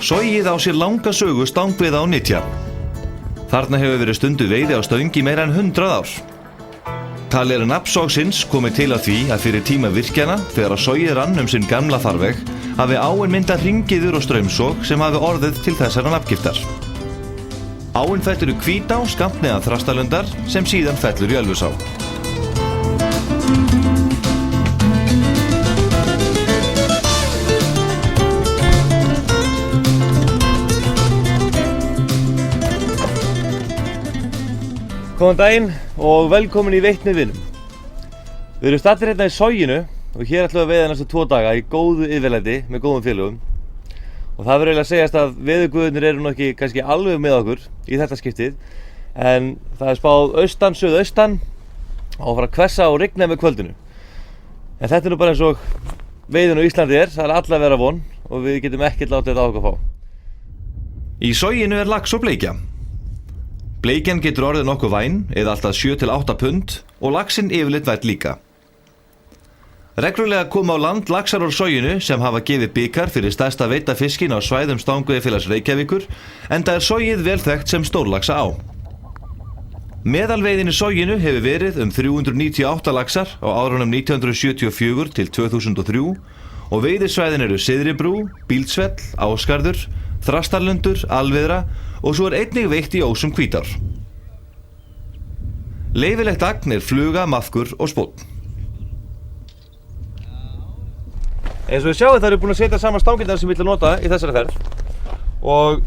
Sogið á sér langa sögu stangveiða á nytja. Þarna hefur verið stundu veiði á stöng í meira en 100 ár. Talið nafn sogsins komið til að því að fyrir tíma virkjana, þegar að sogið rann sinn gamla farveg, hafi áin myndað hringiður og straumsog sem hafi orðið til þessara nafngiftar. Áin fellur í Hvítá skammt neðan Þrastalundar sem síðan fellur í Ölfusá. Góðan daginn og velkomin í Veitni vinum. Við erum staddir hérna í Soginu og hér ætlum við að veiða næstu 2 daga í góðu yfirlæti með góðum félögum. Og það verður eiginlega að segjast að veðurguðirnir eru nú ekki kannski alveg með okkur í þetta skiptið, en það er spáð austan, suðaustan og fara að hvessa og rigna með kvöldinu. En þetta er nú bara eins og veiðin á Íslandi er, það er alla að vera von og við getum ekkert látið þetta á okkur fá. Í Soginu er lax og bleikja. Bleikjan getur orðið nokkuð væn, eða alltaf 7-8 pund og laxinn yfirleitt vært líka. Reglulega koma á land laxar úr Soginu sem hafa gefið bikar fyrir stærsta veidda fiskinn á svæðum Stangveiðifélags Reykjavíkur, enda er Sogið vel þekkt sem stórlaxa á. Meðalveiðin í Soginu hefur verið 398 laxar á árunum 1974 til 2003 og veiðisvæðin eru Syðribrú, Bíldsfell, Ásgarður, Þrastarlundur, Alviðra og svo er einnig veitt í ósum Hvítár. Leyfilegt agn er fluga, maðkur og spónn. Eins og við sjáum það eru búin að setja saman stangirnar sem við ætlum að nota í þessari ferð og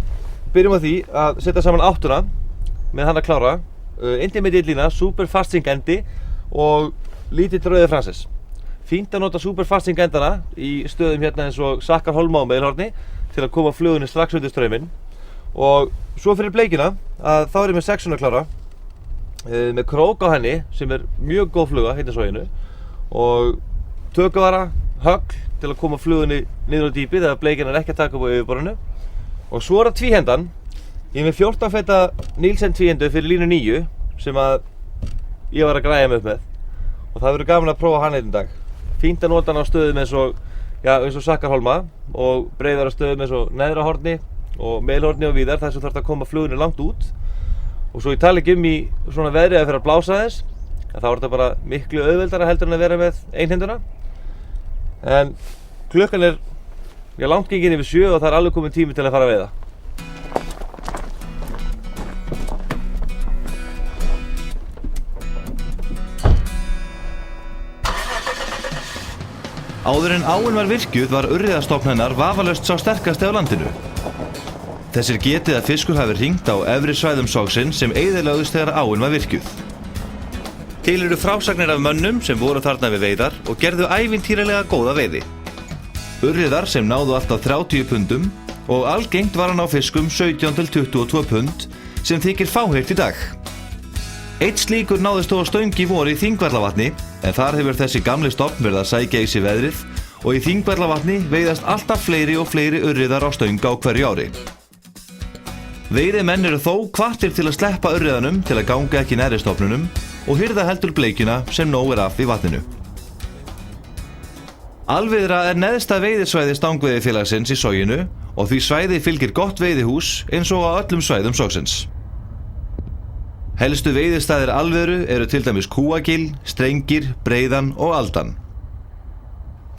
byrjum á því að setja saman áttuna með hana klára, Intimate lína, super fasting endi og lítill rauði Francis. Fínt að nota super fasting endana í stöðum hérna eins og Sakkarhólma á Meðalhorni til að koma flugunni strax undir strauminn. Og svo fyrir bleikina að þá er ég með 600 klára með krók á henni sem er mjög góð fluga hérna í Soginu og tökuvara, högl til að koma flugunni niður á dýpið þegar bleikina er ekki að taka upp á yfirborðinu. Og svo er það tvíhendan. Ég er með 14 feta Nielsen tvíhendu fyrir línu 9 sem að ég var að græja mig upp með og það verður gaman að prófa hann einn dag. Fínt að nota hann á stöðum eins og Sakkarhólma og breiðara stöðum eins og Neðrahorni og Meðalhorni og víðar þar sem þarf að koma flugunni langt út. Og svo ég tala ekki í svona veðri að fyrir að blása þess, þá er þetta bara miklu auðveldara heldur en að vera með einhenduna. En klukkan er langt gengin yfir 7 og það er alveg kominn tími til að fara að veiða. Áður en áin var virkjuð var urriðastofn hennar vafalaust sá sterkasti á landinu. Þessir getið að fiskur hafi hringt á efri svæðum sogsins sem eyðilögðust þegar áin var virkjuð. Til eru frásagnir af mönnum sem voru þarna við veiðar og gerðu ævintýralega góða veiði. Urriðar sem náðu alltaf 30 pundum og algengt var hann á fiskum 17-22 pund sem þykir fáheyrt í dag. Eitt slíkur náðist þó á stöng í vor í Þingvallavatni en þar hefur þessi gamli stofn verið að sækja í sig veðrið og í Þingvallavatni veiðast alltaf fleiri og fleiri urriðar á stöng á hverju ári. Veiðimenn eru þó hvattir til að sleppa urriðanum til að ganga ekki nærri stofnunum og hirða heldur bleikjuna sem nóg er af í vatninu. Alviðra er neðsta veiðisvæði Stangveiðifélagsins í Soginu og því svæði fylgir gott veiðihús eins og á öllum svæðum sogsins. Helstu veiðistæðir Alviðru eru til dæmis Kúagil, Strengir, Breiðan og Aldan.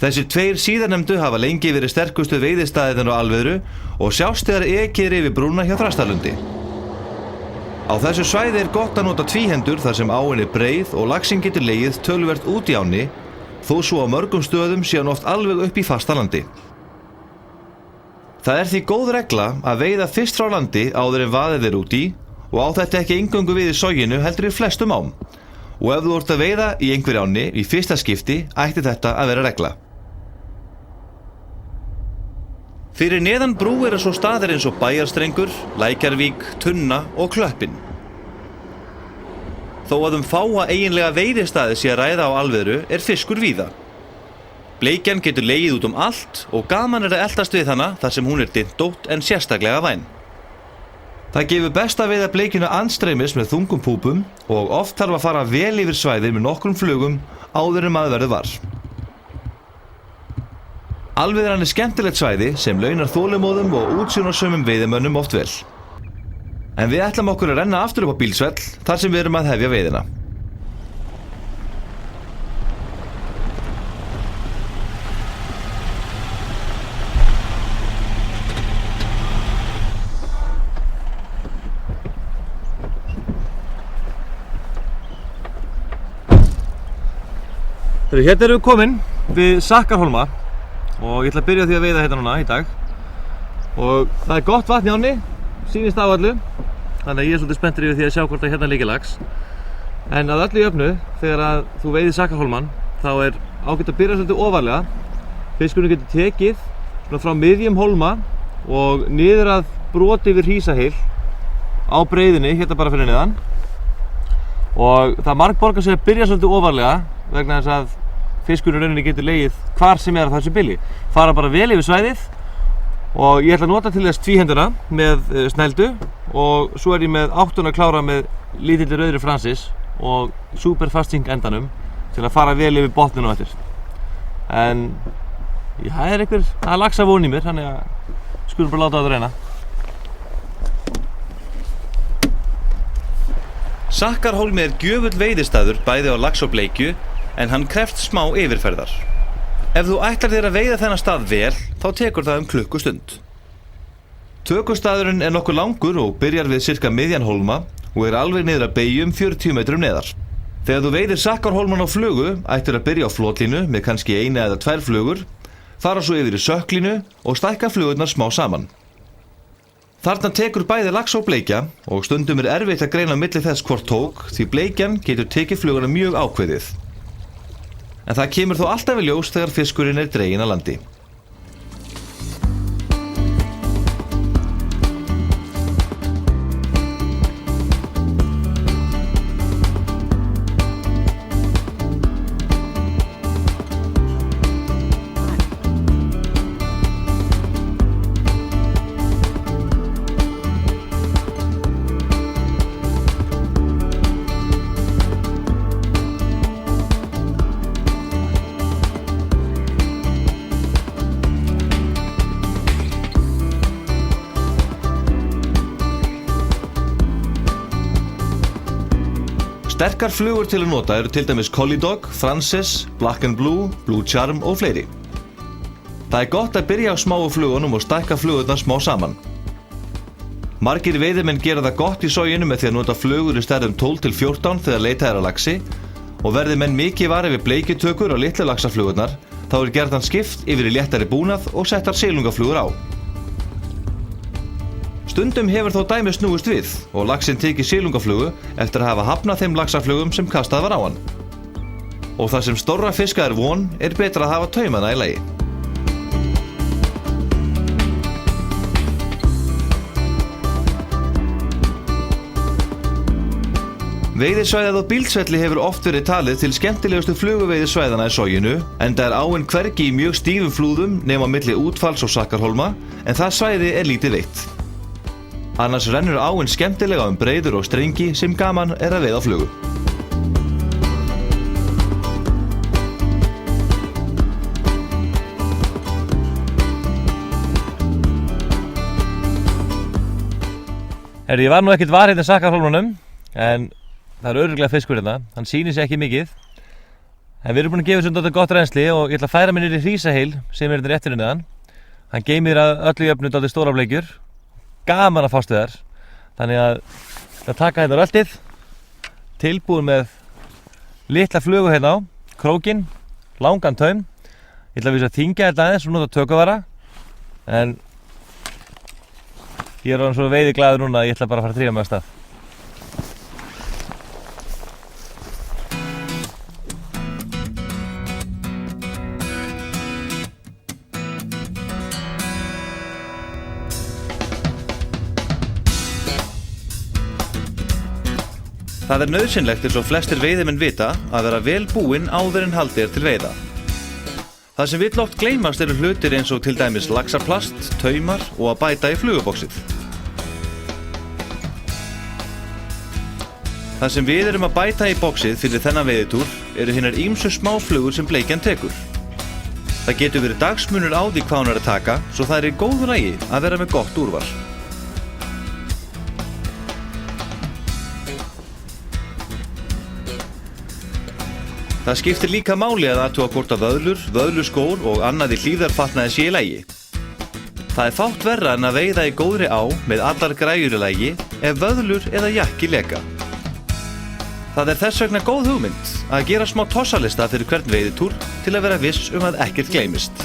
Þessir tveir síðarnefndu hafa lengi verið sterkustu veiðistæðirnir á Alviðru og sjást þegar ekið er yfir brúna hjá Þrastarlundi. Á þessu svæði er gott að nota tvíhendur þar sem áin er breið og laxinn getur legið töluvert út í ánni, þó svo á mörgum stöðum sé hann oft alveg upp í fastalandi. Það er því góð regla að veiða fyrst frá landi áður en vaðið er út í og á þetta ekki eingöngu við í Soginu heldur í flestum ám. Og ef þú ert að veiða í einhverju ánni í fyrsta skipti ætti þetta að vera regla. Fyrir neðan brú eru svo staðir eins og Bæjarstrengur, Lækjarvík, Tunna og Klöppin. Þó að fáa eiginlega veiðistaði sé að ræða á Alviðru er fiskur víða. Bleikjan getur legið út allt og gaman er að eltast við hana þar sem hún er dyntótt en sérstaklega væn. Það gefur best að veiða bleikjuna andstreymis með þungum púpum og oft þarf að fara vel yfir svæðið með nokkrum flugum áður en maður verður var. Alviðran skemmtilegt svæði sem launar þolinmóðum og útsjónarsömum veiðimönnum oft vel. En við ætlum okkur að renna aftur upp á Bílsvell þar sem við erum að hefja veiðina. Hérna erum við komin við Sakkarhólma og ég ætla að byrja á því að veiða hérna núna í dag. Og það er gott vatn í ánni, sýnist á öllu, þannig að ég er svolítið spenntur yfir því að sjá hvort að hérna liggi lax. En að öllu jöfnu, þegar að þú veiðir Sakkarhólmann, þá er ágætt að byrja svolítið ofarlega. Fiskurinn getur tekið svona frá miðjum hólma og niður að broti yfir Hrísahyl á breiðinni, hérna bara fyrir neðan. Og það margborgar sig að byrja svolítið ofarlega vegna þess að fiskurinn rauninni getur legið hvar sem er á þessu bili. Fara bara vel yfir svæðið og ég ætla að nota til þess tvíhenduna með snældu og svo er ég með 8 klára með lítilli rauðri Francis og super fasting endanum til að fara vel yfir botninu á eftir. En það er einhver að laxa von í mér, þannig að skulum bara láta það reyna. Sakkarhólmi er gjöfull veiðistaður bæði á lax og bleikju, en hann krefst smá yfirferðar. Ef þú ætlar þér að veiða þennan stað vel, þá tekur það klukkustund. Tökustaðurinn er nokkuð langur og byrjar við cirka miðjan hólma og er alveg niður að beygju 40 metrum neðar. Þegar þú veiðir Sakkarhólmann á flugu, ættir að byrja á flotlínu með kannski 1 eða 2 flugur, fara svo yfir í sökklínu og stækka flugurnar smá saman. Þarna tekur bæði lax og bleikja og stundum er erfitt að greina á milli þess hvort tók því bleikjan getur tekið fluguna mjög ákveðið. En það kemur þó alltaf í ljós þegar fiskurinn er dreginn að landi. Sterkar flugur til að nota eru til dæmis Collie Dog, Francis, Black and Blue, Blue Charm og fleiri. Það er gott að byrja á smáu flugunum og stækka flugurnar smá saman. Margir veiðimenn gera það gott í soginu með því að nota flugur í stærðum 12 til 14 þegar leitað er að laxi og verði menn mikið varir við bleikjutökur og litlu laxaflugurnar, þá er gjarnan skipt yfir í léttari búnað og settar silungaflugur á. Stundum hefur þó dæmi snúist við og laxinn tekið silungaflugu eftir að hafa hafnað þeim laxaflugum sem kastað var á hann. Og þar sem stórra fiska er von, er betra að hafa taumana í lagi. Veiðisvæðið á Bíldsvelli hefur oft verið talið til skemmtilegustu fluguveiðisvæðana í soginu, enda er áin hvergi í mjög stífum flúðum nema milli Útfalls og Sakkarhólma, en það svæði er lítið veitt. Annars rennur áin skemmtilega breiður og strengi sem gaman er að veiða flugu. Ég var nú ekkert var hérna í Sakkarhólmanum, en það er örugglega fiskur hérna, hann sýnir sig ekki mikið. En við erum búin að gefa þessu gott reynsli og ég ætla að færa mig niður í Hrísahyl sem er hérna rétt fyrir neðan. Hann geymir að öllu jöfnu dálítið stórar bleikjur. Gaman að fást við þær, þannig að það taka hérna röltið, tilbúin með litla flugu hérna á, krókinn, langan taum. Ég ætla að vísa að þyngja þetta aðeins og nota tökuvara, en ég er orðinn svo veiðiglaður núna að ég ætla bara að fara að drífa mig af stað. Það er nauðsynlegt eins og flestir veiðimenn vita að vera vel búinn áður en haldið er til veiða. Það sem vill oft gleymast eru hlutir eins og til dæmis laxaplast, taumar og að bæta í flugubóksið. Það sem við erum að bæta í bóksið fyrir þennan veiðitúr eru hinar ýmsu smáflugur sem bleikjan tekur. Það getur verið dagsmunur á því hvað hún er að taka, svo það er í góðu lagi að vera með gott úrval. Það skiptir líka máli að athuga hvort að vöðlur, vöðluskór og annað í hlífðarfatnaði sé í lagi. Það er fátt verra en að veiða í góðri á með allar græjur í lagi ef vöðlur eða jakki leka. Það er þess vegna góð hugmynd að gera smá tossalista fyrir hvern veiðitúr til að vera viss að ekkert gleymist.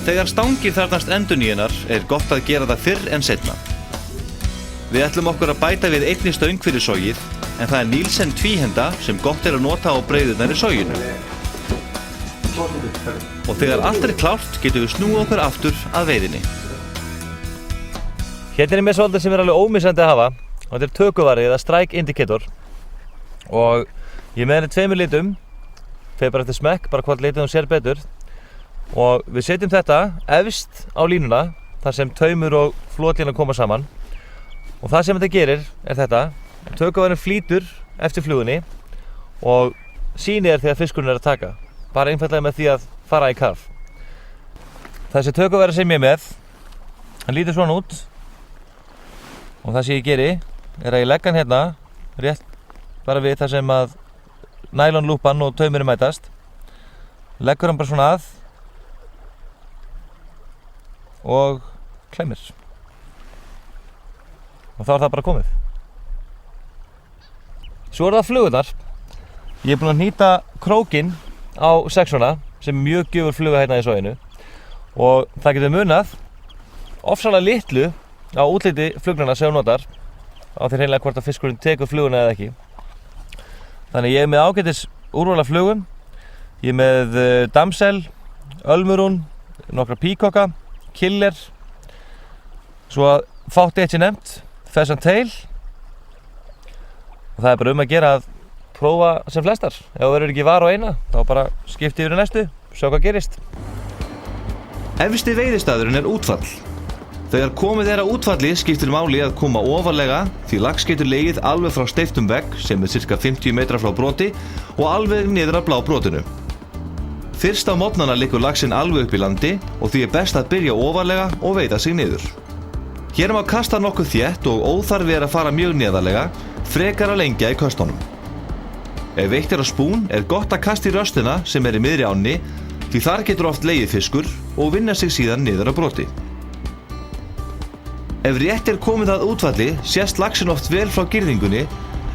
Þegar stangir þarfnast endurnýjunar er gott að gera það fyrr en seinna. Við ætlum okkur að bæta við einni stöng fyrir sogið, en það er Nielsen tvíhenda sem gott er að nota á breiðurnar í soginu. Og þegar allt er klárt getum við snúið okkur aftur að veiðinni. Hérna er með svolítið sem er alveg ómissandi að hafa. Þetta er tökuvari eða strike indicator. Og ég er með henni 2 litum. Fer bara eftir smekk, bara hvort litið hún sér betur. Og við setjum þetta efst á línuna, þar sem taumur og flotlína koma saman. Og það sem þetta gerir er þetta. Tökuvarinn flýtur eftir flugunni og sýnir þegar fiskurinn er að taka. Bara einfallega með því að fara í karf. Þessi tökuvari sem ég er með, hann lítur svona út. Og það sem ég geri er að ég legg hann hérna rétt bara við þar sem að nælonlúpan og taumurinn mætast. Leggur hann bara svona að og klemmir. Og þá er það bara komið. Svo er það flugurnar. Ég er búinn að hnýta krókinn á sexuna sem er mjög gjöfur fluga hérna í soginu. Og það getur munað ofsalega litlu á útliti flugnanna sem hún notar á því hreinlega hvort að fiskurinn tekur fluguna eða ekki. Þannig ég er með ágætis úrval af flugum. Ég er með damsel, ölmurún, nokkra píkoka, killer, svo að fátt eitt sé nefnt, pheasant tail. Og það er bara að gera að prófa sem flestar. Ef þú verður ekki var á eina, þá bara skipti yfir í næstu, sjá hvað gerist. Efsti veiðistæðurinn er útfall. Þegar komið er að útfalli skiptir máli að koma ofarlega því lax getur legið alveg frá steyptum vegg sem er ca. 50 metra frá broti og alveg niður að blábrotinu. Fyrst á morgnana liggur laxinn alveg upp í landi og því er best að byrja ofarlega og veiða sig niður. Hér má kasta nokkuð þétt og óþarfi er að fara mjög neðarlega, frekar að lengja í köstunum. Ef veitt er á spún er gott að kasta í röstina sem er í miðri ánni því þar getur oft legið fiskur og vinna sig síðan niður að broti. Ef rétt er komið að útfalli sést laxinn oft vel frá girðingunni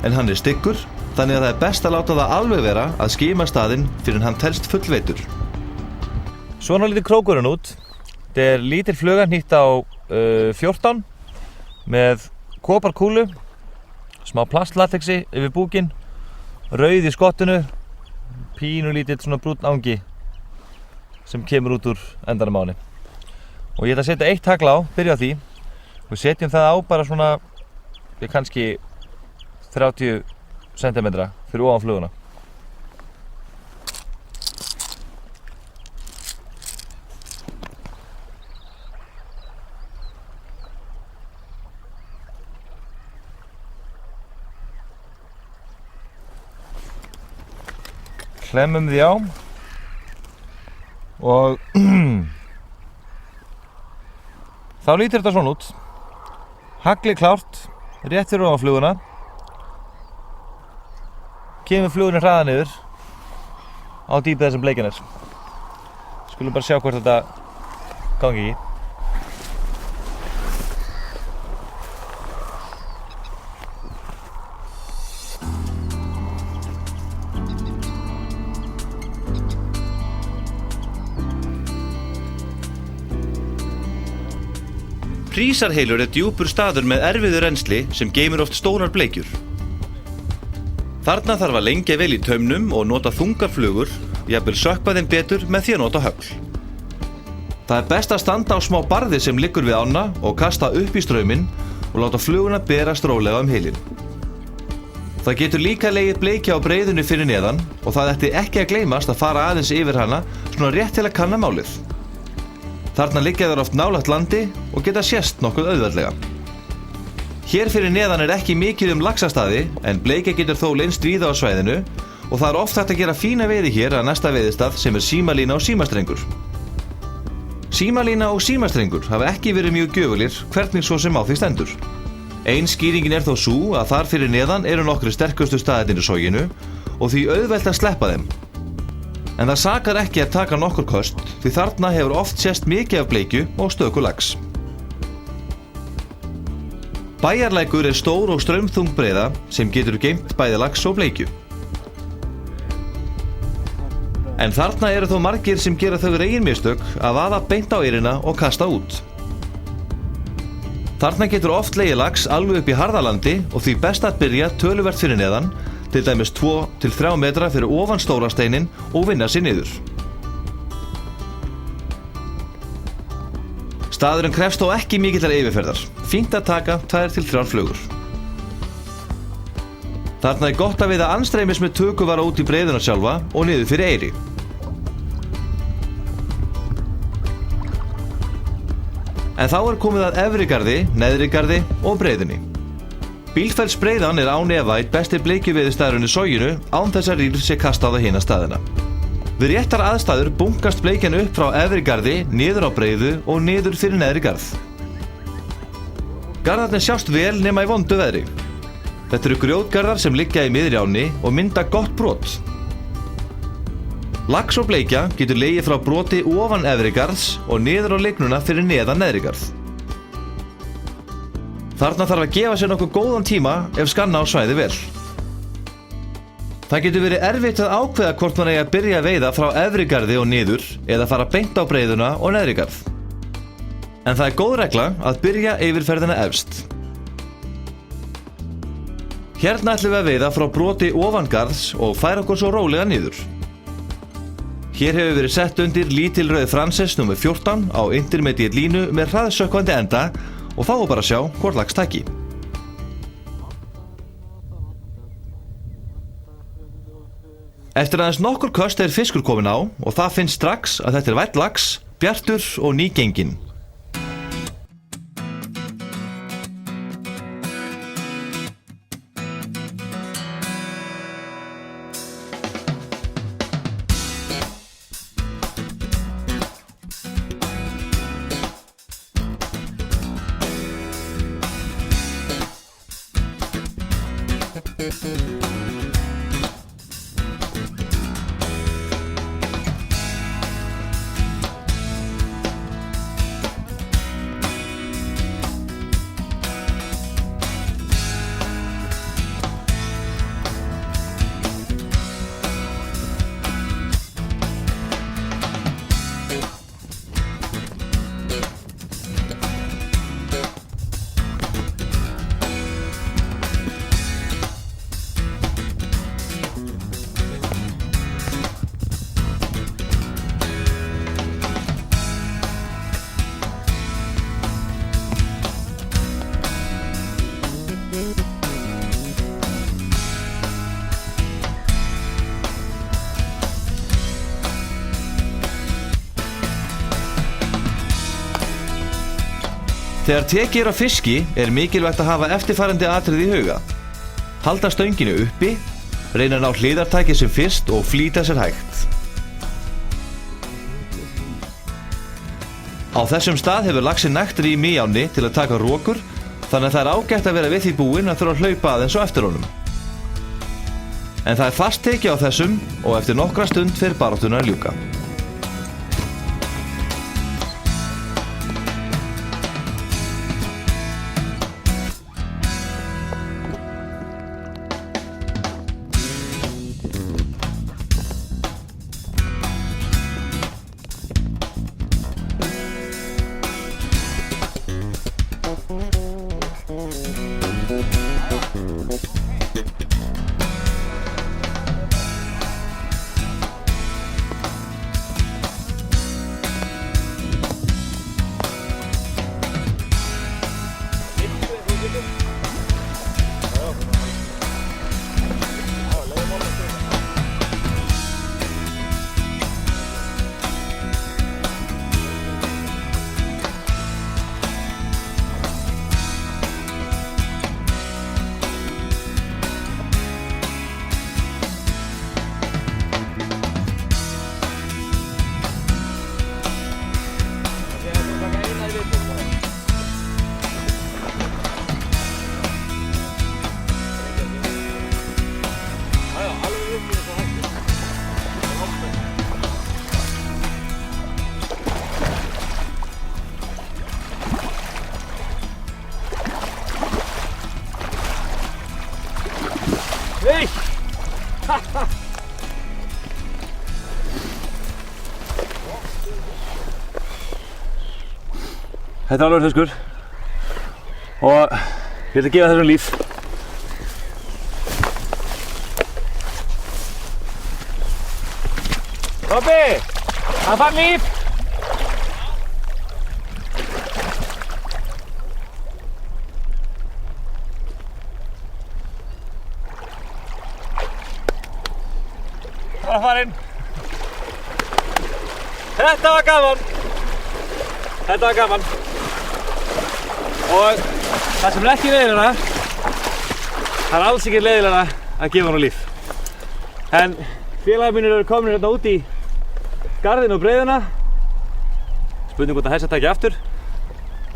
en hann er styggur þannig að það er best að láta það alveg vera að skima staðinn fyrir en hann telst fullveitur. Svona lítur krókurinn út. Þetta er lítil fluga hnýtt á 14 með koparkúlu, smá plastlatexi yfir búkinn, rauð í skottinu, pínulítill svona brúnn angi sem kemur út úr endanum á henni. Og ég ætla að setja eitt hagl á, byrja á því. Við setjum það á bara svona kannski 30 cm fyrir ofan fluguna. Klemmum því á og þá lítur þetta svona út. Haglið klárt, rétt fyrir ofan fluguna. Kemur flugunni hraða niður á dýpið þessum bleikjan er. Skulum bara sjá hvort þetta gangi í. Prísarheilur er djúpur staður með erfiðu rennsli sem geymir oft stórar bleikjur. Þarna þarf að lengja vel í taumnum og nota þungar flugur, jafnvel sökkva þeim betur með því að nota högl. Það er best að standa á smá barði sem liggur við ána og kasta upp í strauminn og láta fluguna berast rólega heilinn. Það getur líka legið bleikja á breiðunni fyrir neðan og það ætti ekki að gleymast að fara aðeins yfir hana svona rétt til að kanna málið. Þarna liggja þær oft nálægt landi og geta sést nokkuð auðveldlega. Hér fyrir neðan er ekki mikið laxastaði en bleikja getur þó leynst víða á svæðinu og það oft hægt að gera fína veiði hér að næsta veiðistað sem símalína og símastrengur. Símalína og símastrengur hafa ekki verið mjög gjöfulir hvernig svo sem á því stendur. Ein skýringin þó sú að þar fyrir neðan eru nokkri sterkustu staðirnir í soginu og því auðvelt að sleppa þeim. En það sakar ekki að taka nokkur köst því þarna hefur oft sést mikið af bleikju og stöku lax. Bæjarlækur stór og straumþung breiða sem getur geymt bæði lax og bleikju. En þarna eru þó margir sem gera þau reginmistök að vaða beint á eyrina og kasta út. Þarna getur oft legið lax alveg upp í harðalandi og því best að byrja töluvert fyrir neðan, til dæmis 2 til 3 metra fyrir ofan stóra steinin og vinna sér niður. Staðurinn krefst þó ekki mikillar yfirferðar, fínt að taka 2 til 3 flugur. Þarna gott að veiða anstreymis með tökuvara út í breiðuna sjálfa og niður fyrir eyri. En þá komið að Efrigarði, Neðrigarði og breiðunni. Bílfellsbreiðan án efa eitt besti bleikjuveiðistaðurinn í soginu án þess að rýr sé kastað á hina staðina. Við réttar aðstæður bunkast bleikjan upp frá Efrigarði, niður á breiðu og niður fyrir Neðrigarð. Garðarnir sjást vel nema í vondu veðri. Þetta eru grjótgarðar sem liggja í miðri ánni og mynda gott brot. Lax og bleikja getur legið frá broti ofan Efrigarðs og niður á lygnuna fyrir neðan Neðrigarð. Þarna þarf að gefa sér nokkuð góðan tíma ef skanna á svæði vel. Það getur verið erfitt að ákveða hvort man eigi að byrja að veiða frá Efrigarði og niður eða fara beint á breiðuna og Neðrigarð. En það góð regla að byrja yfirferðina efst. Hérna ætlum við að veiða frá broti ofangarðs og færa okkur svo rólega niður. Hér hefur verið sett undir lítil rauð Frances nr. 14 á intermediate línu með hraðsökkvandi enda og þá bara að sjá hvort lax taki. Eftir aðeins nokkur köst fiskur kominn á og það finnst strax að þetta vænn lax, bjartur og nýgenginn. Þegar tekið á fiski mikilvægt að hafa eftirfarandi atriði í huga. Halda stönginu uppi, reyna að ná hliðartækið sem fyrst og flýta sér hægt. Á þessum stað hefur laxinn nægt rými í ánni til að taka rokur, þannig að það ágætt að vera við því búinn að þurfa að hlaupa aðeins á eftir honum. En það fast tekið á þessum og eftir nokkra stund fer baráttunni að ljúka. Þetta er alveg fiskur og ég ætla að gefa þessum líf. Tobbi, hann fann líf! Það var farinn. Þetta var gaman. Þetta var gaman. Og það sem er ekki leiðilegra, það er alls ekki leiðilegra að gefa honum líf. En félagar mínir eru komin hérna út í garðinn og breiðuna. Spurning hvort að þessi taki aftur.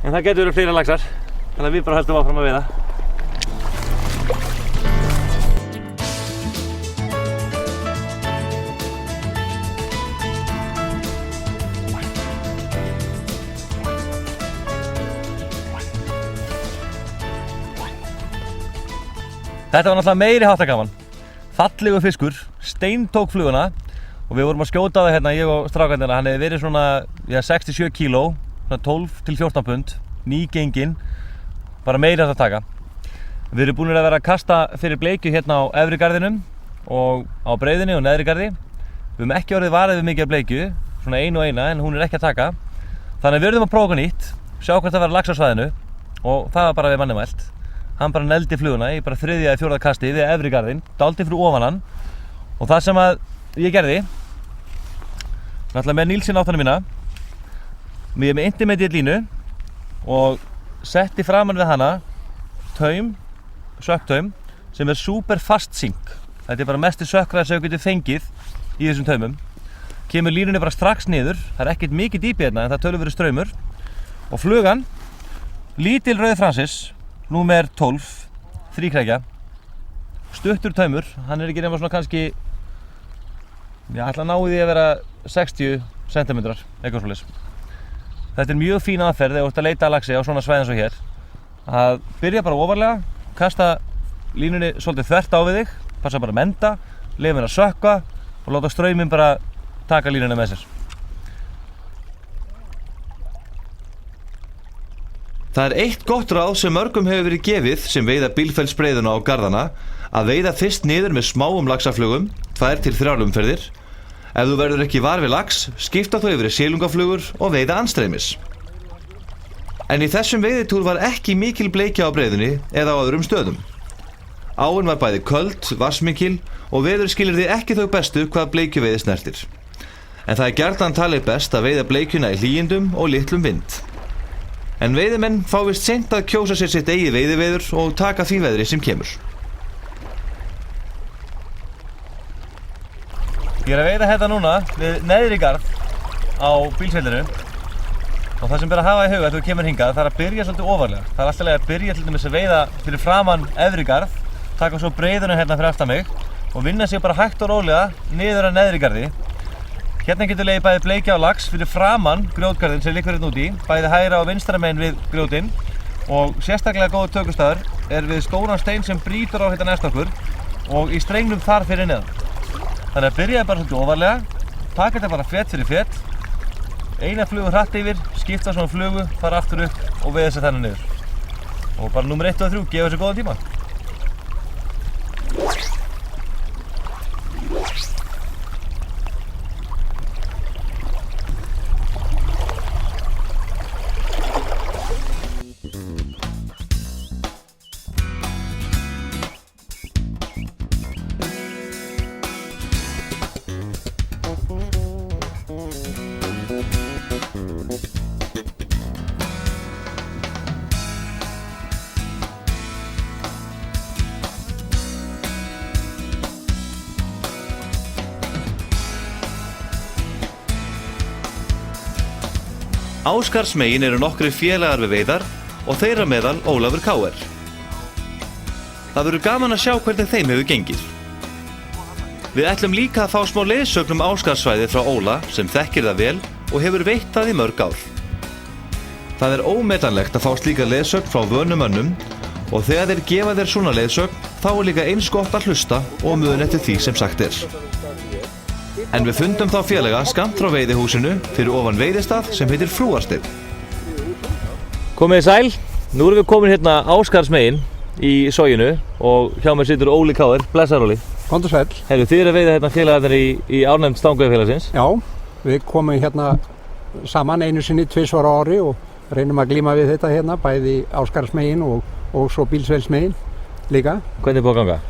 En það getur verið fleiri laxar. Þannig að við bara höldum áfram að veiða. Þetta var náttúrulega meiri háttar gaman. Fallegur fiskur, steintók fluguna og við vorum að skjóta á það hérna, ég og strákarnir, hann hefði verið svona 67 kíló, svona 12 til 14 pund, nýgenginn, bara meiri háttar taka. Við erum búin að vera að kasta fyrir bleikju hérna á efri garðinum og á breiðunni og neðri garði. Við höfum ekki orðið varið við mikið af bleikju, svona einu og eina, en hún er ekki að taka. Þannig að við verðum að prófa nýtt, sjá hvort það var lax á svæðinu og það var bara við manni mælt. Hann bara neldi fluguna í bara 3. eða 4. kasti við efri garðinn, dálítið fyrir ofan hann. Og það sem að ég gerði, náttúrulega með Nílsinn áttanum mína, ég er með Intimate línu og setti framan við hana taum, sökktaum, sem er super fast sink. Þetta er bara mesti sökkræði sem þú getur fengið í þessum taumum. Kemur línunni bara strax niður, það er ekkert mikið dýpi hérna en það töluverður straumur. Og flugan, lítil Rauði Francis, númer 12, 3 krækja, stuttur taumur, hann er ekki nema svona kannski, ég ætla að ná því að vera 60 cm, eitthvað svoleiðis. Þetta er mjög fín aðferð þegar þú ert að leita að laxi á svona svæðin svo hér. Að byrja bara ofarlega, kasta línunni svolítið þvert á við þig, passa bara að menda, leyfa henni að sökkva og láta strauminn bara taka línuna með sér. Það er eitt gott ráð sem mörgum hefur verið gefið sem veiða Bílfellsbreiðuna á garðana að veiða fyrst niður með smáum laxaflugum, 2 til 3 umferðir. Ef þú verður ekki var við lax, skipta þó yfir í silungaflugur og veiða andstreymis. En í þessum veiðitúr var ekki mikil bleikja á breiðunni eða á öðrum stöðum. Áin var bæði köld, vatnsmikil og veðurskilyrði ekki þau bestu hvað bleikjuveiði snertir. En það er gjarnan talið best að veiða bleikjuna í hlýindum og litlum vind. En veiðimenn fá vist seint að kjósa sér sitt eigið veiðiveður og taka því veðri sem kemur. Ég er að veiða hérna núna við neðri garð á bílsveilinu og það sem ber að hafa í huga þegar þú kemur hingað, það er að byrja svolítið ofarlega. Það er alltaf að byrja til dæmis að veiða fyrir framan efri garð, taka svo breiðuna hérna fyrir aftan mig og vinna sig bara hægt og rólega niður að neðri garði. Hérna getur legið bæði bleikja og lax fyrir framan grjótgarðinn sem liggur hérna úti, bæði hægra og vinstra megin við grjótinn og sérstaklega góður tökustaður er við stóran stein sem brýtur á hérna næst okkur og í strengnum þar fyrir neðan. Þannig að byrjaði bara svolítið ofarlega, taka þetta bara fett fyrir fett, eina flugu hratt yfir, skipta svona flugu, fara aftur upp og veiða sér þennan niður. Og bara númer 1 og 3, gefa sér góðan tíma. Ásgarðsmegin eru nokkrir félagar við veiðar og þeirra meðal Ólafur KR. Það verður gaman að sjá hvernig þeim hefur gengið. Við ætlum líka að fá smá leiðsögn Ásgarðssvæðið frá Óla sem þekkir það vel og hefur veitt það í mörg ár. Það er ómetanlegt að fá slíka leiðsögn frá vönum mönnum og þegar þeir gefa þér svona leiðsögn þá er líka eins gott að hlusta og muna eftir því sem sagt er. En við fundum þá félaga skammt frá veiðihúsinu fyrir ofan veiðistað sem heitir Frúarsteinn. Komið þið sæl, nú erum við komin hérna Ásgarðsmegin í soginu og hjá mér situr Óli Káir, blessaður Óli. Komdu sæll. Heyrðu, þið eru að veiða hérna félagarnir í ánefnd stangveiðifélagsins. Já, við komum hérna saman einu sinni 2 á ári og reynum að glíma við þetta hérna, bæði Ásgarðsmegin og svo Bílsfellsmegin líka. Hvernig er búið að ganga?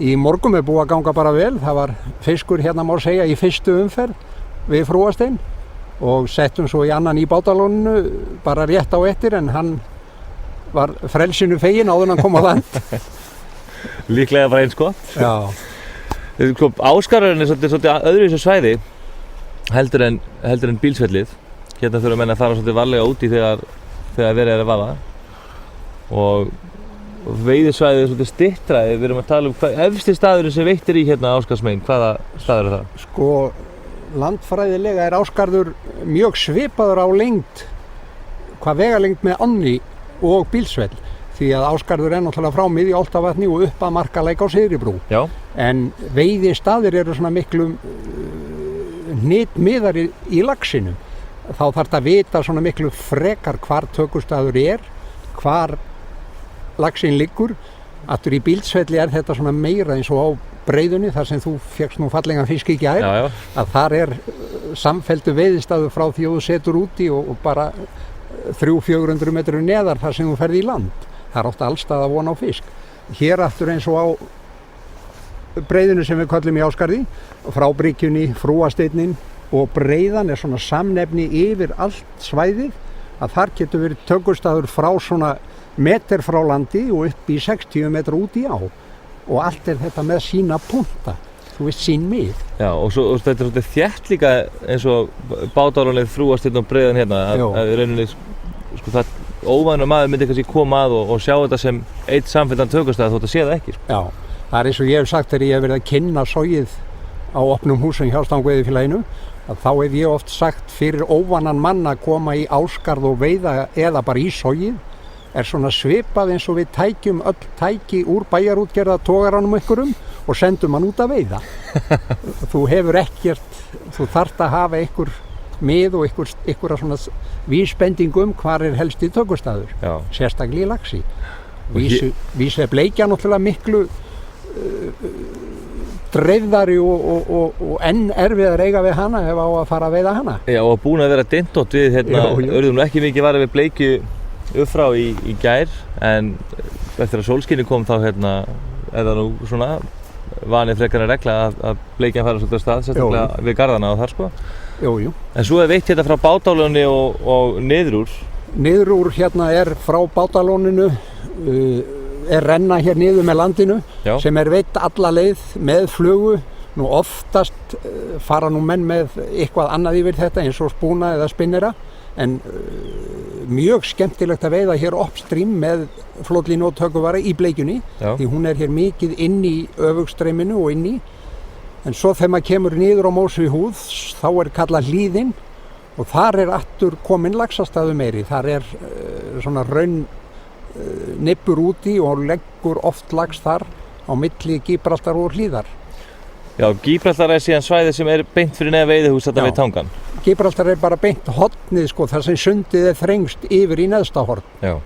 Í morgun er búið að ganga bara vel, það var fiskur hérna má segja í fyrstu umferð við Frúastein og settum svo í annan í bátalóninu bara rétt á eftir en hann var frelsinu feginn áður en hann kom á land. Líklega bara eins gott. Já. Ásgarðurinn er svolítið öðru í þessu svæði heldur en Bílsfellið. Hérna þurfa menn að fara svolítið varlega úti þegar verið er að vaða. Og veiðisvæðið er svolítið styttra. Við erum að tala hvað efsti staðurinn sem veitt er í hérna Ásgarðsmegin. Hvaða staður er það? Sko, landfræðilega er Ásgarður mjög svipaður á lengd, hvað vegalengd með ánni og Bílsfell, því að Ásgarður er náttúrulega frá miðju Álftavatni og upp að Markalæk á Syðribrú. Já. En veiðistaðir eru svona miklu hnitmiðari í laxinum. Þá þarf það að vita svona miklu frekar hvar tökustaður er, hvar laxinn liggur. Aftur í Bílsfelli er þetta svona meira eins og á Breiðunni, þar sem þú fékkst nú fallegan fisk í gær, að þar er samfelldu veiðistaður frá því að þú setur úti og bara 300-400 metru neðar þar sem þú ferð í land. Það er oft allstað að vona á fisk. Hér aftur eins og á Breiðunni sem við köllum í Ásgarði, frá bryggjunni, Frúasteinin og Breiðan er svona samnefni yfir allt svæðið, að þar getur verið tökustaður frá svona meter frá landi og upp í 60 metra út í á. Og allt er þetta með sína punta, þú veist sín mið. Já, og þetta er svolítið þétt líka eins og bátálanlega Frúasteinn og Breiðan hérna, að rauninni, sko það óvanur maður myndi kannski koma að og sjá þetta sem eitt samfelldan tökustað þótt að sé það ekki. Já, það er eins og ég hef sagt þegar ég hef verið að kynna sogið á opnum húsum hjá Stangveiðifélaginu, að þá hef ég oft sagt fyrir óvanan mann að koma í Ásgarð og veiða eða bara í sogið, er svona svipað eins og við tækjum öll tæki úr bæjarútgerða togaranum ykkurum og sendum hann út að veiða. Þú hefur ekkert, þú þarft að hafa ykkur mið og ykkur svona vísbendingum hvar er helsti tökustaður, sérstaklega í laxi. Vísvepp bleikja náttúrulega miklu dreifðari og enn erfiðar eiga við hana ef á að fara að veiða hana. Já, og búin að vera dyntótt við hérna, urðum nú ekki mikið varið við bleikju uppfrá í gær, en eftir að sólskinni kom þá hérna, er það nú svona vanið frekar að regla að bleikjan fara svolítið að stað, sérstaklega við garðana og þar sko. Jú. En svo er veitt hérna frá bátálónni og niður úr. Niður úr hérna er frá bátálóninu, er renna hér niður með landinu, sem er veitt alla leið með flugu. Nú oftast fara nú menn með eitthvað annað yfir þetta eins og spúna eða spinnera, en mjög skemmtilegt að veiða hér upstream með flótlínu og tökuvara í bleikjunni, því hún er hér mikið inn í öfugstreyminu og inn í, en svo þegar maður kemur niður á Mósvíhúð þá er kallað Hlíðin og þar er aftur komin laxastæðu meiri, þar er svona raun nippur úti og leggur oft lax þar á milli Gíbraltar og Hlíðar. Já, Gíbraltar er síðan svæði sem er beint fyrir neða veiðihús þetta við Tangan. Gíbraltar er bara beint hornið sko, þar sem sundið er þrengst yfir í neðsta horn. Já.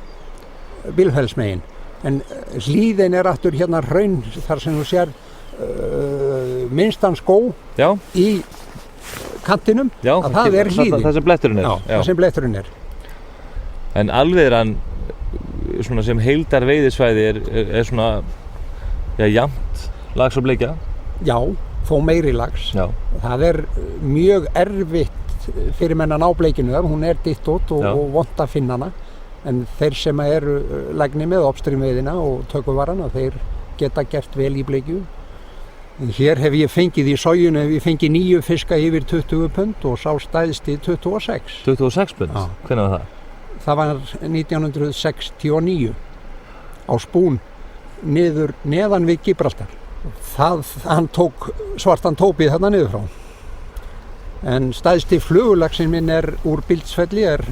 Bílfellsmegin. En Hlíðin er aftur hérna hraun þar sem þú sér minnstan skó í kantinum. Já, að það er Hlíðin. Það sem bletturinn er. Já, það sem bletturinn er. En alviðran svona sem heildar veiðisvæði er svona jafnt lax og bleikja. Já, þó meiri lax. Já. Það er mjög erfitt fyrir menn að ná bleikinu þar, hún er dittótt og vont að finna hana, en þeir sem eru lægni með upstream-veiðina og tökuvarana, þeir geta gert vel í bleikju. Hér hef ég fengið í soginu, hef ég fengið 9 fiska yfir 20 pund og sá stæðst í 26. 26 pund? Já. Hvenær var það? Það var 1969 á spún neðan við Gíbraltar. Hann tók svartan tópið þarna niður frá. En stæðsti flugulaxinn minn er úr Bílsfelli, er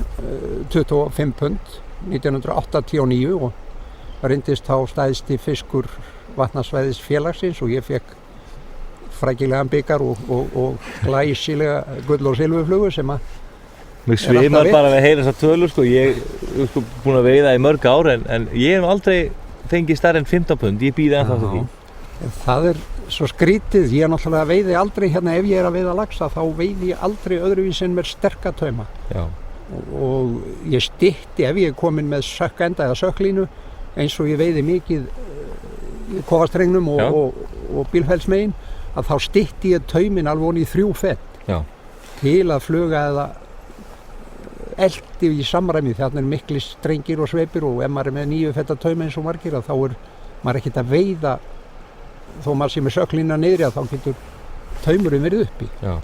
25 pund 1989 og reyndist þá stæðsti fiskur vatnasvæðis félagsins og ég fekk frækilegan bikar og glæsilega gull- og silfurflugu sem að Mér svimar bara við að heyra þessar tölur sko. Ég sko, búinn að veiða í mörg ár en ég hef aldrei fengið stærri en 15 pund, ég býði ennþá eftir því. Það svo skrítið, ég náttúrulega veiði aldrei hérna ef ég að veiða laxa þá veiði ég aldrei öðruvísi en með sterka tauma. Já. Og ég stytti ef ég komin með sökkenda eða sökklínu eins og ég veiði mikið í kofastrengnum og bílfellsmegin að þá stytti ég taumin alveg onni í 3 fett til að fluga eða eldi í samræmi þarna mikli strengir og sveipir og ef maður með 9 fetta taum eins og margir þá maður ekkert að veiða þó maður sé með sökklínuna niðri þá getur taumurinn verið uppi. Já.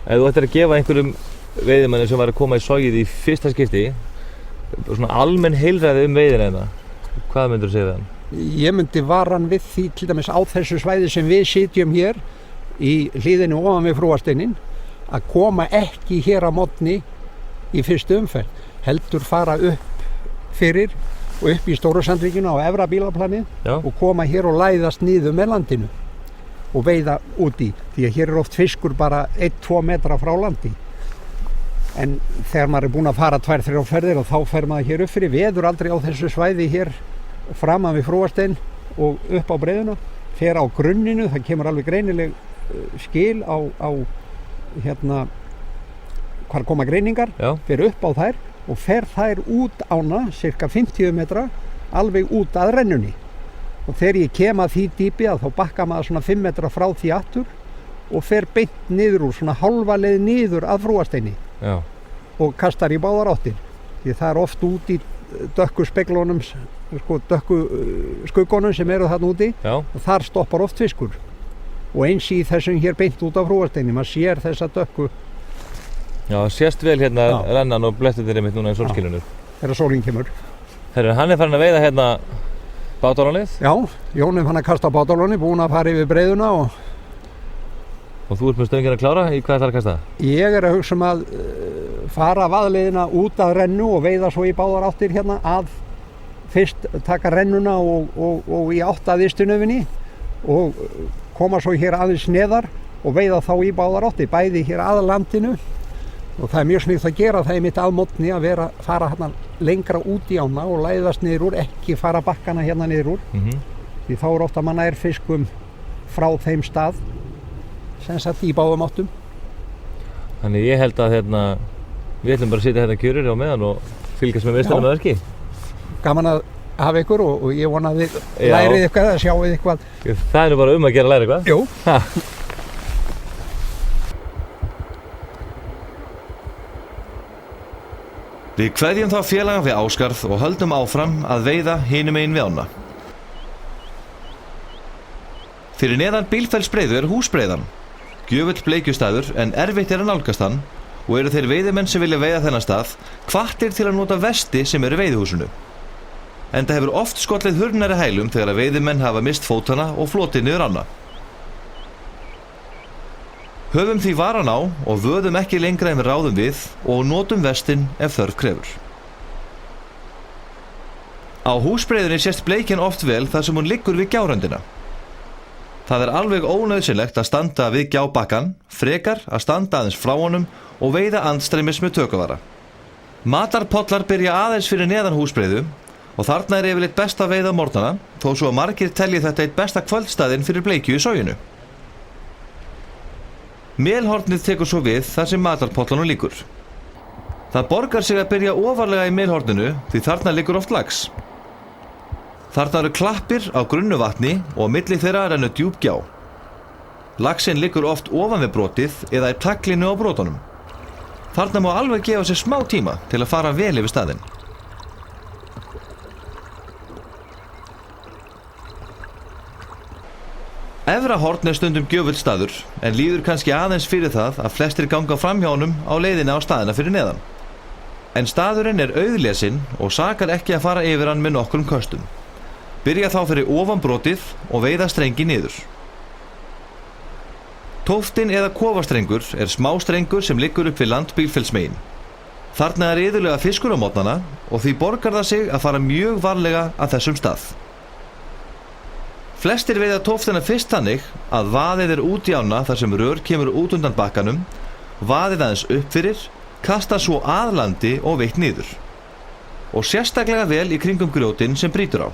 Ef þú ættir að gefa einhverjum veiðimanni sem var að koma í sogið í fyrsta skipti svona almenn heilræði veiðina hvað myndur þú segja við hann? Ég myndi vara hann við því til dæmis á þessu svæði sem við sitjum hér í hlíðinu ofan við Frúasteinin að koma ekki hér á morgni í fyrstu umferð, heldur fara upp fyrir og upp í Stórusandvíkina á efra bílaplanið og koma hér og læðast niður með landinu og veiða úti því að hér oft fiskur bara 1-2 metra frá landi. En þegar maður búinn að fara 2-3 ferðir og þá fer maður hér upp fyrir, veður aldrei á þessu svæði hér framan við Frúastein og upp á breiðuna, fer á grunninu, það kemur alveg greinileg skil á hérna hvar koma greiningar, fer upp á þær og fer þær út ána, cirka 50 metra, alveg út að rennunni. Og þegar ég kem að því dýpi að þá bakka maður svona 5 metra frá því aftur og fer beint niður úr, svona hálfa leið niður að Frúasteini og kastar í báðar áttir. Því það oft út í dökku speglunum, sko dökku skuggunum sem eru þarna úti og þar stoppar oft fiskur. Og eins í þessum hér beint út af Frúasteini, maður sér þessa dökku. Já, það sést vel hérna rennan og blettirnir einmitt núna í sólskilunum. Þegar sólin kemur. Herru, hann farin að veiða hérna bátálónið? Já, Jón fann að kasta bátálónið, búinn að fara yfir breiðuna Og þú ert með stöngina að klára, í hvað ætlar að kasta? Ég að hugsa að fara vaðleiðina út að rennu og veiða svo í báðar áttir hérna að fyrst taka rennuna og í átt að ystunöfinni og koma svo hér aðeins neðar og veiða þá í báðar áttir, bæði hér að landinu og það mjög sniðugt að gera það mitt að mótni að fara hérna lengra út í ána og læðast niður úr, ekki fara bakkana hérna niður úr því þá ofta manna fiskum frá þeim stað sem sagt í báðum áttum. Þannig ég held að við ætlum bara að sitja hérna kjurir á meðan og fylgjast með veistlunum að verki. Gaman að hafa ykkur og ég vona að þið lærið eitthvað eða sjáið eitthvað. Það er nú bara að gera að læra eitthvað. Jú. Við kveðjum þá félaga við Ásgarð og höldum áfram að veiða hinum megin við ána. Fyrir neðan Bílfellsbreiðu húsbreiðan. Gjöfull bleikjustaður en erfitt að nálgast hann og eru þeir veiðimenn sem vilja veiða þennan stað hvattir til að nota vesti sem eru í veiðihúsinu. Enda hefur oft skollið hurnari hælum þegar að veiðimenn hafa mist fótana og flotið niður ána. Höfum því varan á og vöðum ekki lengra en við ráðum við og notum vestin ef þörf krefur. Á húsbreiðunni sést bleikjan oft vel þar sem hún liggur við gjáröndina. Það er alveg ónauðsynlegt að standa við gjábakkan, frekar að standa aðeins frá honum og veiða andstreymis með tökuvara. Matarpollar byrja aðeins fyrir neðan húsbreiðu og þarna er yfirleitt best að veiða á morgnana, þó svo að margir telji þetta eitt besta kvöldstaðinn fyrir bleikju í soginu. Melhornið tekur svo við þar sem matarpollanum liggur. Það borgar sig að byrja ofarlega í melhorninu því þarna liggur oft lax. Þarna eru klappir á grunnu vatni og milli þeirra rennur djúp gjá. Laxinn liggur oft ofan við brotið eða í taglinu á brotunum. Þarna má alveg gefa sér smá tíma til að fara vel yfir staðinn. Efrahorn er stundum gjöfull staður en líður kannski aðeins fyrir það að flestir ganga fram hjá honum á leiðina á staðina fyrir neðan. En staðurinn er auðlesinn og sakar ekki að fara yfir hann með nokkrum köstum. Byrja þá fyrir ofan brotið og veiða strengi niður. Tóftin eða kofastrengur er smástrengur sem liggur upp við land Bílfellsmegin. Þarna er iðulega fiskur á morgnana og því borgar það sig að fara mjög varlega að þessum stað. Flestir veiða tóftina fyrst þannig að vaðið er út í ána þar sem rör kemur út undan bakkanum, vaðið aðeins upp fyrir, kasta svo að landi og veitt niður. og sérstaklega vel í kringum grjótin sem brýtur á.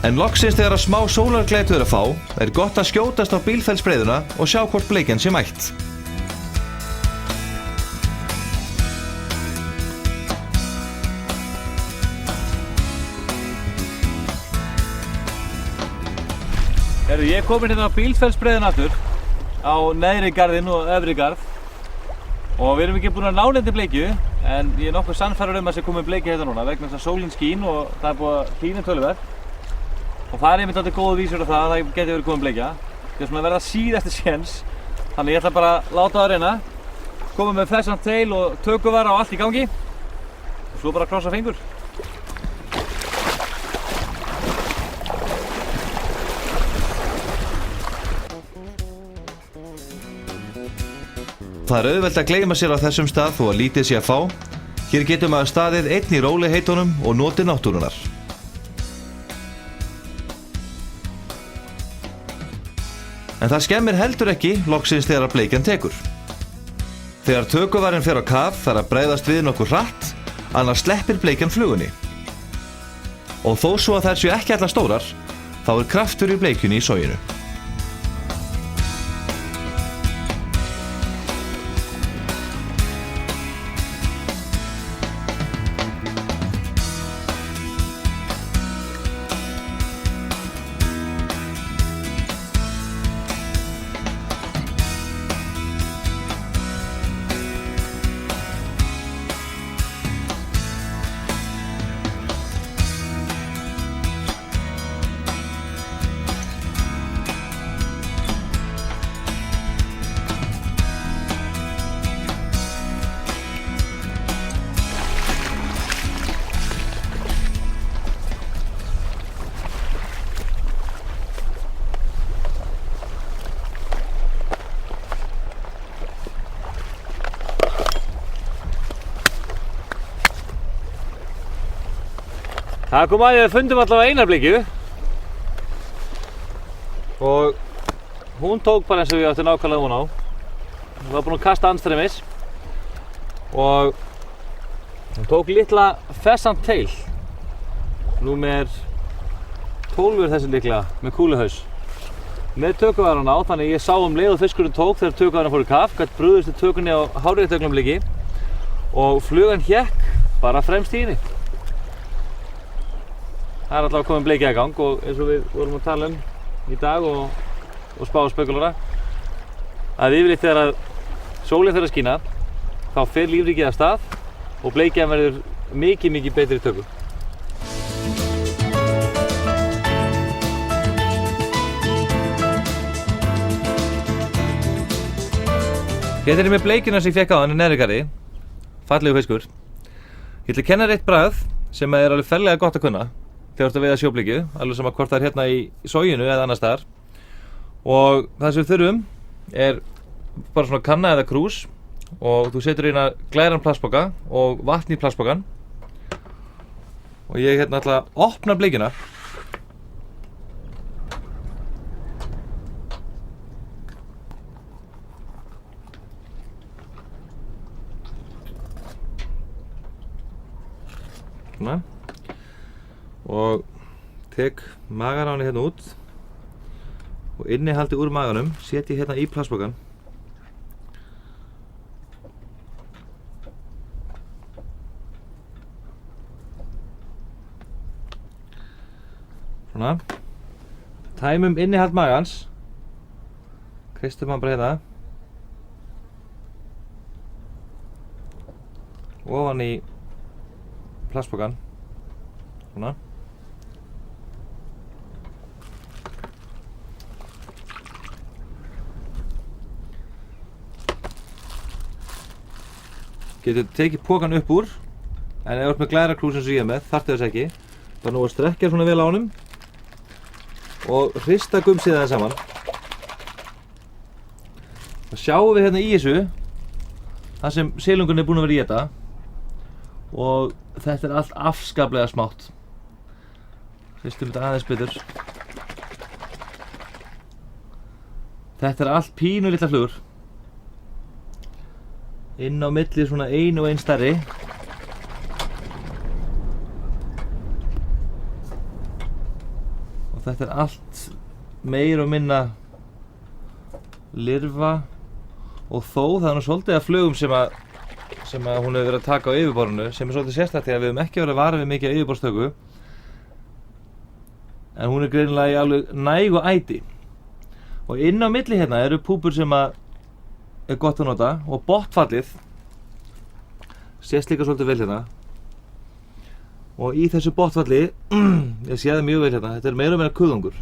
En loksins þegar að smá sólarglætu að fá, gott að skjótast á Bílfellsbreiðuna og sjá hvort bleikjan sé mætt. Ég er komin hérna á Bílfellsbreiðuna aftur, á neðri garðinn og efri garð. Og við erum ekki búin að ná neinn til bleikju, en ég er nokkuð sannfærður að sé komin bleikja hérna núna vegna þess að sólin skín og það búið að hlýna töluvert. Og það einmitt alltaf góð vísur á það að geti verið komin bleikja. Það svona að verða síðasti séns. Þannig ég ætla bara að láta það reyna. Koma með pheasant tail og tökuvara og allt í gangi. Og svo bara krossa fingur. Það auðvelt að gleyma sér á þessum stað þó að lítið sé að fá. Hér getum maður staðið einn í rólegheitunum og notið náttúrunnar. En það skemmir heldur ekki loksins þegar að bleikjan tekur. Þegar tökuvarinn fer á kaf þarf að bregðast við nokkuð hratt, annars sleppir bleikjan flugunni. Og þó svo að þær séu ekki allar stórar, þá kraftur í bleikjunni í soginu. Það kom að við fundum allavega eina bleikju og hún tók bara eins og við áttum nákvæmlega von á. Hún var búin að kasta andstremis og hún tók litla pheasant tail, númer 12 þessi líklega, með kúluhaus. Með tökuvaran á, þannig ég sá leið og fiskurinn tók þegar tökuvaran fór í kaf, gat brugðist við tökunni á hárréttu augnabliki og flugan hékk bara fremst í henni. Það allavega komin bleikja í gang og eins og við vorum að tala í dag og spá og spekulara að yfirleitt þegar að sólin fer að skína þá fer lífríkið af stað og bleikjan verður mikið betri í tökum. Hérna er með bleikjuna sem ég fekk á hann í neðri garði, fallegu fiskur. Ég ætla að kenna þér eitt bragð sem er alveg ferlega gott að kunna þegar þú ert að veiða sjóbleikju, alveg sama hvort það er hérna í soginu eða annars staðar. Og það sem við þurfum er bara svona kanna eða krús og þú setur í hérna glæran plastpoka og vatn í plastpokan og ég hérna ætla að opna bleikjuna. Svona. Og tek magan á henni hérna út og innihaldið úr maganum set ég hérna í plastpokan. Svona. Tæmum innihald magans, kreistum hann bara hérna ofan í plastpokan. Svona. Getur tekið pokan upp úr, en ef þú ert með glærakrús eins og ég er með, þarftu þess ekki. Það er nú að strekkja svona vel á honum og hrista gumsið aðeins saman. Það sjáum við hérna í þessu, það sem silungurinn er búinn að vera í þetta og þetta er allt afskaplega smátt. Hristum þetta aðeins betur. Þetta allt pínu litla flugur. Inn á milli svona ein og ein stærri. Og þetta allt meira og minna lirfa. Og þó það nú svolítið af flugum sem að hún hefur verið að taka á yfirborðinu, sem svolítið sérstakt því að við höfum ekki verið að vara við mikið af yfirborðstöku. En hún greinilega í alveg nægu æti. Og inn á milli hérna eru púpur sem að er gott að nota og botnfallið sést líka svolítið vel hérna. Og í þessu botnfalli, ég sé það mjög vel hérna, þetta meira og meira kuðungur.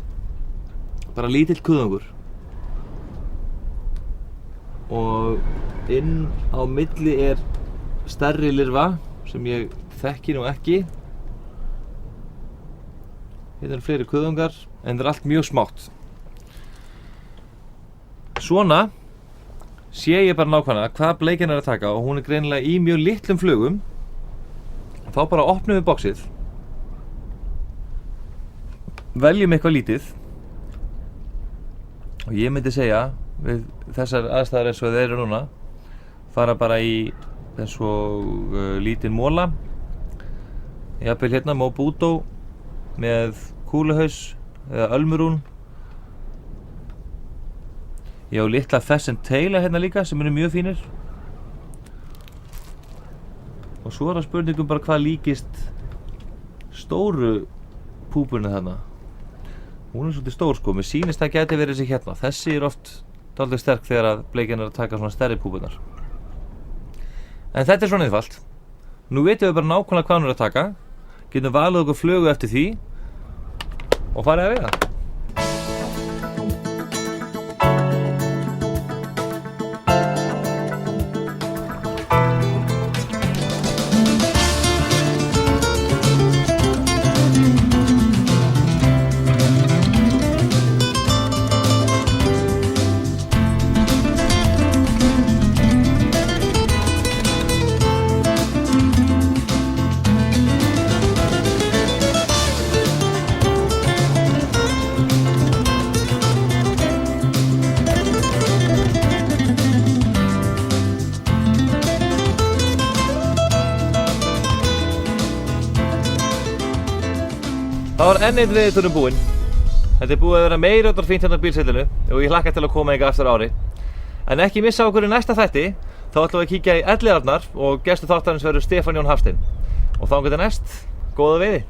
Bara lítill kuðungur. Og inn á milli stærri lirfa sem ég þekki nú ekki. Hérna eru fleiri kuðungar en það allt mjög smátt. Svona sé ég bara nákvæmlega hvað bleikjan að taka og hún greinilega í mjög litlum flugum. Þá bara opnum við boxið. Veljum eitthvað lítið. Og ég myndi segja við þessar aðstæður eins og þeir eru núna fara bara í eins og lítinn mola. Jafnvel hérna Mobuto með kúluhaus eða ölmurún. Ég á litla pheasant taila hérna líka sem eru mjög fínir. Og svo það spurningum bara hvað líkist stóru púpunni þarna. Hún svolítið stór sko, mér sýnist það gæti verið þessi hérna. Þessi oft dálítið sterk þegar að bleikjan að taka svona stærri púpunar. En þetta svona einfalt. Nú veitum við bara nákvæmlega hvað hún að taka. Getum valið okkur flugu eftir því og farið að veiða. Það var enn einn veiðitúrinn búinn. Þetta búið að vera meiriháttar fínt hérna á bílsellinu og ég hlakka til að koma hingað aftur á ári. En ekki missa okkur í næsta þætti, þá ætlum við að kíkja í Elliðaárnar og gestur þáttarins verður Stefán Jón Hafstein. Og þangað til næst, góða veiði!